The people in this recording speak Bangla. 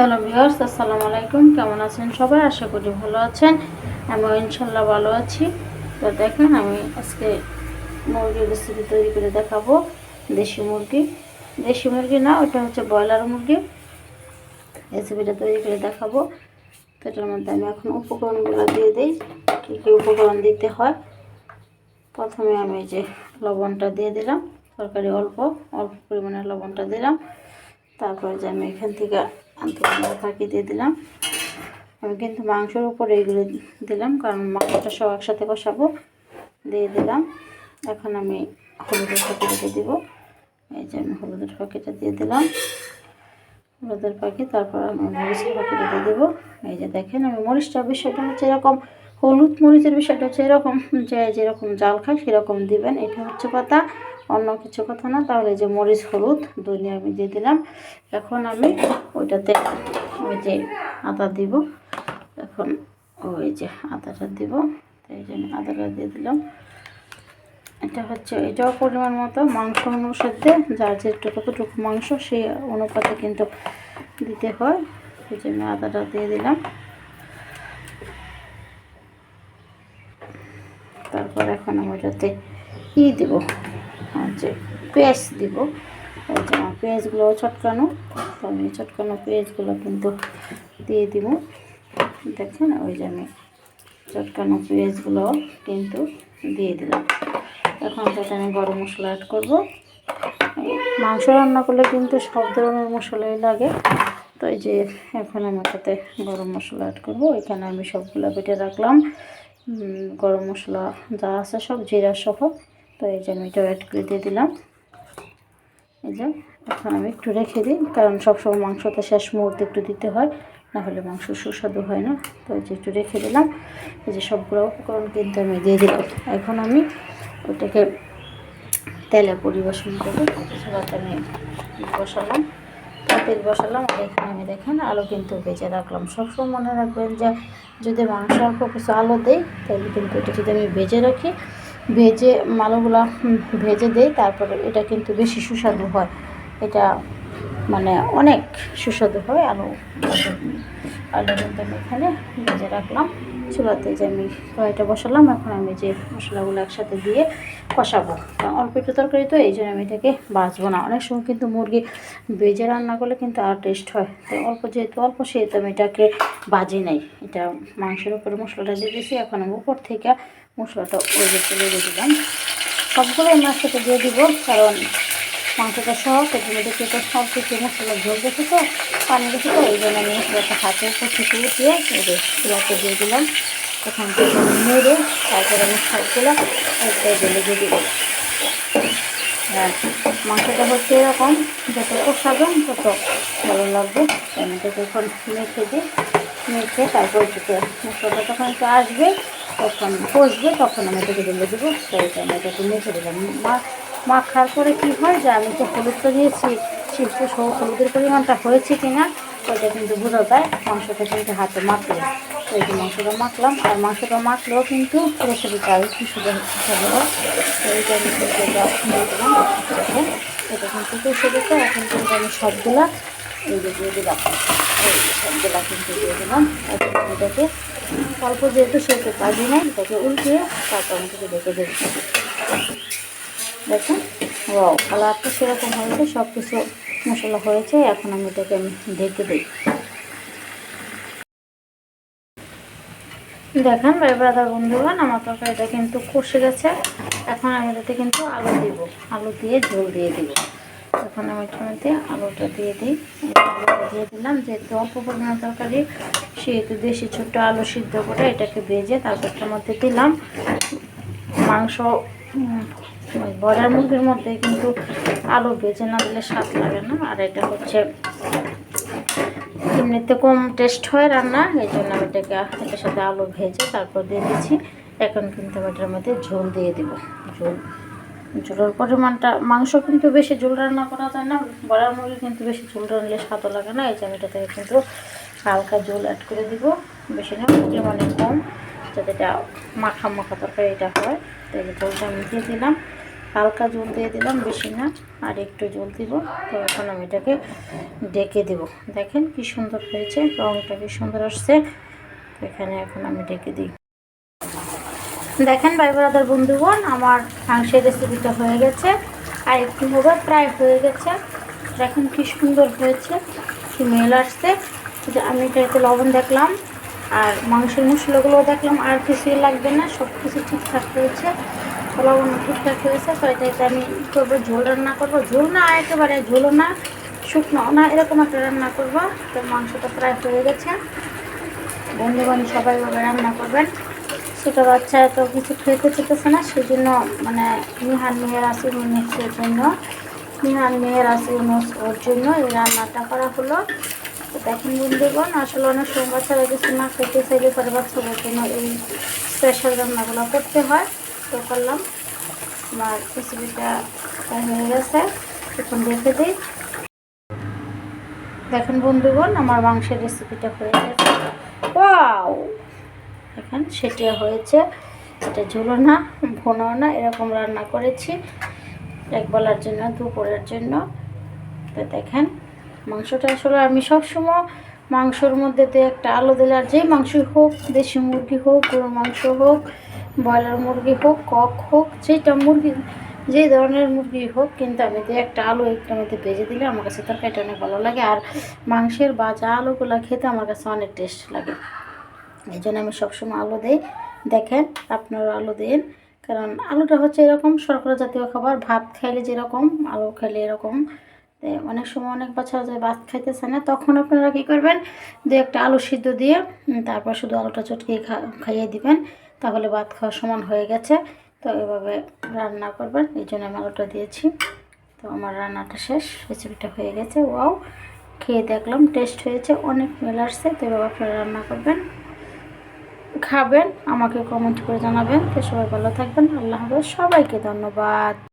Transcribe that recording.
হ্যালো ভিউয়ার্স, আসসালামু আলাইকুম। কেমন আছেন সবাই? আশা করি ভালো আছেন। আমিও ইনশাল্লাহ ভালো আছি। তো দেখেন, আমি আজকে মুরগির রেসিপি তৈরি করে দেখাবো। দেশি মুরগি না, ওটা হচ্ছে ব্রয়লার মুরগি। রেসিপিটা তৈরি করে দেখাবো। তো এটার মধ্যে আমি এখন উপকরণগুলো দিয়ে দিই, কী কী উপকরণ দিতে হয়। প্রথমে আমি যে লবণটা দিয়ে দিলাম, তরকারি অল্প পরিমাণে লবণটা দিলাম। তারপরে যে আমি এখান থেকে ফাঁকি দিয়ে দিলাম। আমি কিন্তু মাংসের উপরে এইগুলো দিলাম, কারণ মাংসটা সব একসাথে কষাবো। দিয়ে দিলাম। এখন আমি হলুদের ফাঁকিটা দিয়ে দিব। এই যে আমি হলুদের ফাঁকিটা দিয়ে দিলাম, হলুদের ফাঁকি। তারপর আমি মরিচের ফাঁকিটা দিয়ে দেবো। এই যে দেখেন, আমি মরিচটার বিষয়টা হচ্ছে এরকম, হলুদ মরিচের বিষয়টা হচ্ছে এরকম যে যেরকম জাল খায় সেরকম দিবেন, এটা হচ্ছে কথা, অন্য কিছু কথা না। তাহলে যে মরিচ হলুদ দুই নিয়ে আমি দিয়ে দিলাম। এখন আমি ওইটাতে ওই যে আদা দিব। এখন ওই যে আদাটা দিব। এই যে আমি আদাটা দিয়ে দিলাম। এটা হচ্ছে এটাও পরিমাণ মতো মাংস অনুসারে, যার কতটুকু মাংস সেই অনুপাতে কিন্তু দিতে হয়। এই যে আমি আদাটা দিয়ে দিলাম। তারপর এখন আমি ওটাতে দেবো, যে পেঁয়াজ দিব। এই যে আমার পেঁয়াজগুলো চটকানো, তো আমি চটকানো পেঁয়াজগুলো কিন্তু দিয়ে দিব। দেখেন, ওই যে আমি চটকানো পেঁয়াজগুলো কিন্তু দিয়ে দিলাম। এখন সেটা আমি গরম মশলা অ্যাড করবো। মাংস রান্না করলে কিন্তু সব ধরনের মশলাই লাগে। তো এই যে এখন আমি সাথে গরম মশলা অ্যাড করবো। এখানে আমি সবগুলো বেটে রাখলাম, গরম মশলা যা আছে সব, জিরা সহ। তো এই যে আমি এটা অ্যাড করে দিয়ে দিলাম। এই যে এখন আমি একটু রেখে দিই, কারণ সবসময় মাংসতে শেষ মুহূর্তে একটু দিতে হয়, নাহলে মাংস সুস্বাদু হয় না। তো এই যে একটু রেখে দিলাম। এই যে সবগুলো উপকরণ কিন্তু আমি দিয়ে দিলাম। এখন আমি ওটাকে তেলে পরিবেশন করবো। সেটাতে আমি বসালাম, তেল বসালাম। আর এখানে আমি দেখেন আলু কিন্তু ভেজে রাখলাম। সবসময় মনে রাখবেন যে যদি মাংস অল্প কিছু আলু দেই, তাহলে কিন্তু এটা যদি আমি ভেজে রাখি, ভেজে আলুগুলো ভেজে দেই, তারপরে এটা কিন্তু বেশি সুস্বাদু হয়। এটা মানে অনেক সুস্বাদু হয়। আলু কিন্তু আমি এখানে ভেজে রাখলাম। চুলাতে যে আমি কড়াইটা বসালাম। এখন আমি যে মশলাগুলো একসাথে দিয়ে কষাবো। অল্প একটু তরকারি তো, এই জন্য আমি এটাকে বাছবো না। অনেক সময় কিন্তু মুরগি ভেজে রান্না করলে কিন্তু আর টেস্ট হয়। তো যেহেতু অল্প, সেহেতু আমি এটাকে বাজি নাই। এটা মাংসের উপরে মশলাটা দিয়ে দিয়েছি। এখন আমি উপর থেকে মশলাটা ওই যে তুলে দিয়ে দিলাম। সবগুলো আমি একসাথে দিয়ে দিব, কারণ মাংসটা সব এটার মধ্যে কেটে সব কিছু মশলা ঝোল গেছে, তো পানি গেছে, তো এই জন্য আমি মশলাটা হাতে উপর থেকে উঠিয়ে চুলাতে দিয়ে দিলাম। তখন নেড়ে তারপরে আমি সবগুলো একটাই জলে দিয়ে দিব। আর মাংসটা হচ্ছে এরকম, যত কষাবেন তত ভালো লাগবে। আমি এটাকে এখন মেখে দিই। মেখে তারপর এটাকে মশলাটা যখন একটু আসবে, তখন কষবে, তখন আমি এটাকে ঢেলে দেবো। তাই আমি এটাকে মেখে দিলাম। মাখার পরে কী হয়, যে আমি তো হলুদটা দিয়েছি, সেই হলুদের পরিমাণটা হয়েছে কি না ওইটা কিন্তু বোঝা যায় মাংসটা কিন্তু হাতে মাখলে। তো এই যে মাংসটা মাখলাম। আর মাংসটা মাখলেও কিন্তু রেসিপিটা আর একটু সুন্দর হয়। তো এইটা আমি কিন্তু এটা দিয়ে দিলাম। দেখেন, এটা কিন্তু কষে দিতে। এখন কিন্তু আমি সবগুলা এই যে দিয়ে দিলাম। এই সবগুলা কিন্তু দিয়ে দিলাম। এখন এটাকে অল্প, যেহেতু সেহেতু কাজি নাই, এটাকে উল্টিয়ে তারপর আমি থেকে দেখে দেবো। দেখুন, কালারটা সেরকম হয়েছে, সব কিছু মশলা হয়েছে। এখন আমি এটাকে ঢেকে দিই। দেখেন ভাই ব্রাদার বন্ধুগণ, আমার তরকারিটা কিন্তু কষে গেছে। এখন আমি এটাতে কিন্তু আলু দিব, আলু দিয়ে ঝোল দিয়ে দিব। এখন আমি এটার মধ্যে আলুটা দিয়ে দিই। আলুটা দিয়ে দিলাম, যেহেতু অল্প পরিমাণ তরকারি, সেহেতু দেশি ছোট্ট আলু সিদ্ধ করে এটাকে ভেজে তারপর এটার মধ্যে দিলাম। মাংস ব্রয়লার মুরগির মধ্যে কিন্তু আলু ভেজে না দিলে স্বাদ লাগে না। আর এটা হচ্ছে এমনিতে কম টেস্ট হয় রান্না, এই জন্য আমি এটাকে এটার সাথে আলু ভেজে তারপর দিয়ে দিচ্ছি। এখন কিন্তু এটার মধ্যে ঝোল দিয়ে দিব। ঝোলের পরিমাণটা, মাংস কিন্তু বেশি ঝোল রান্না করা যায় না, ব্রয়লার মুরগি কিন্তু বেশি ঝোল রান্নলে স্বাদও লাগে না। এই যে আমি এটা থেকে কিন্তু হালকা ঝোল অ্যাড করে দিব, বেশি না, পরিমাণে কম, যাতে এটা মাখা মাখা তরকারি এটা হয়। তো এই ঝোলটা আমি দিয়ে দিলাম। হালকা জল দিয়ে দিলাম, বেশি না, আর একটু জল দিব। তো এখন আমি এটাকে ডেকে দেব। দেখেন কি সুন্দর হয়েছে, রঙটা কি সুন্দর আসছে। এখানে এখন আমি ডেকে দিই। দেখেন ভাই ব্রাদার বন্ধুগণ, আমার মাংসের রেসিপিটা হয়ে গেছে, আর একটু হবে, প্রায় হয়ে গেছে। দেখেন কি সুন্দর হয়েছে, স্মেল আসছে। আমি এটাতে লবণ দেখলাম, আর মাংসের মশলাগুলোও দেখলাম, আর কিছুই লাগবে না, সব কিছু ঠিকঠাক হয়েছে, লবণ ঠিকঠাক হয়েছে। তো এটাতে আমি করবো, ঝোল রান্না করবো, ঝোল না একেবারে ঝোলও না শুকনো না, এরকম একটা রান্না করবো। তো মাংসটা প্রায় হয়ে গেছে। বন্ধুগণ সবাই ওভাবে রান্না করবেন। ছোটো বাচ্চা তো কিছু খেতে চেতেছে না, সেই জন্য মানে নিহান মেয়ের আসি ইউনিক্সের জন্য, নিহান মেয়ের আসি ইউনিক্স ওর জন্য এই রান্নাটা করা হলো। তো দেখেন বন্ধুগণ, আসলে অনেক সময় বাচ্চারা কিছু না খেতে চাইলে পরে বাচ্চাদের জন্য এই স্পেশাল রান্নাগুলো করতে হয়। তো করলাম, আমার রেসিপিটা হয়ে গেছে, এখন রেখে দিই। দেখেন বন্ধুগণ, আমার মাংসের রেসিপিটা হয়ে গেছে। ওয়াও, এখন সেটা হয়েছে, এটা ঝোলো না ভোনো না, এরকম রান্না করেছি একবেলার জন্য, দুপুরের জন্য। তো দেখেন মাংসটা আসলে আমি সবসময় মাংসর মধ্যে দিয়ে একটা আলু দিলে, আর যেই মাংসই হোক, দেশি মুরগি হোক, গরুর মাংস হোক, ব্রয়লার মুরগি হোক, কক হোক, যেটা মুরগি, যে ধরনের মুরগি হোক, কিন্তু আমি দিয়ে একটা আলু একটার মধ্যে ভেজে দিলে আমার কাছে তরকারিটা অনেক ভালো লাগে। আর মাংসের ভাজা আলুগুলো খেতে আমার কাছে অনেক টেস্ট লাগে, এই জন্য আমি সবসময় আলু দিই। দেখেন আপনারা আলু দিন, কারণ আলুটা হচ্ছে এরকম শর্করা জাতীয় খাবার, ভাত খাইলে যেরকম আলু খাইলে এরকম। অনেক সময় অনেক বাচ্চারা যে ভাত খাইতেছে না, তখন আপনারা কী করবেন, দু একটা আলু সিদ্ধ দিয়ে তারপর শুধু আলুটা চটকিয়ে খাইয়ে দিবেন, তাহলে ভাত খাওয়ার সমান হয়ে গেছে। তো এভাবে রান্না করবেন, এই জন্য আমি আলুটা দিয়েছি। তো আমার রান্নাটা শেষ, রেসিপিটা হয়ে গেছে। ওয়াও, খেয়ে দেখলাম টেস্ট হয়েছে, অনেক মেল আসছে। তো এভাবে আপনারা রান্না করবেন, খাবেন, আমাকে কমেন্ট করে জানাবেন। তো সবাই ভালো থাকবেন, আল্লাহ হাফেজ, সবাইকে ধন্যবাদ।